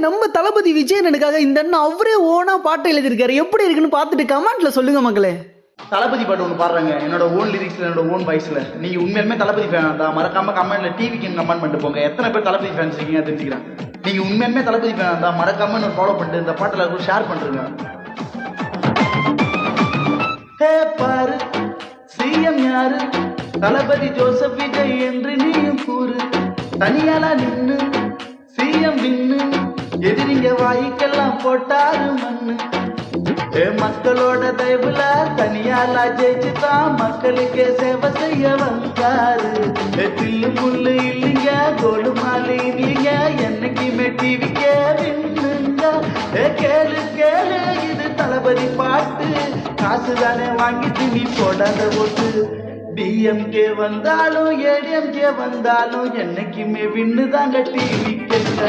நம்ம தளபதி விஜயனுக்காக இந்த அண்ணன் அவரே ஓனா பாட்டு எழுதியிருக்காரு. எப்படி இருக்குன்னு பார்த்துட்டு கமெண்ட்ல சொல்லுங்க மக்களே. தளபதி பாட்டு ஒன்று பாடுறாங்க, என்னோட ஓன் லிரிக்ஸ்ல, என்னோட ஓன் வாய்ஸ்ல. நீங்க உண்மையுமே தளபதி ஃபேன் தான், மறக்காம கமெண்ட்ல டிவிக்கு கமெண்ட் பண்ணிட்டு போங்க. எத்தனை பேர் தளபதி ஃபேன்ஸ் இருக்கீங்க தெரிஞ்சுக்கிறேன். நீங்க உண்மையுமே தளபதி ஃபேன் தான், மறக்காம என்ன ஃபாலோ பண்ணிட்டு இந்த பாட்டில் எல்லாருக்கும் ஷேர் பண்றீங்க. ஹே பாரு சிஎம் யாரு, தளபதி ஜோசப் விஜய் என்று நீயும் கூறு. தனியாலா நின்னு சிஎம் வின்னு, எதிரிங்க வாய்க்கெல்லாம் போட்டாரு மண்ணு. மக்களோட தயவுல தனியாலா ஜெயிச்சுதான் மக்களுக்கே சேவை செய்ய வந்தாரு. தில்லு முள்ளு இல்லைங்க, கோடு மாலு இல்லைங்க, என்னைக்குமே டிவிக்கே விண்ணுங்க. கேளு கேளு இது தளபதி பாட்டு, காசு தானே வாங்கிட்டு நீ போடாத ஓட்டு. டிஎம்கே வந்தாலும் ஏடிஎம்கே வந்தாலும் என்னைக்குமே விண்ணுதாங்க டிவி கேட்ட.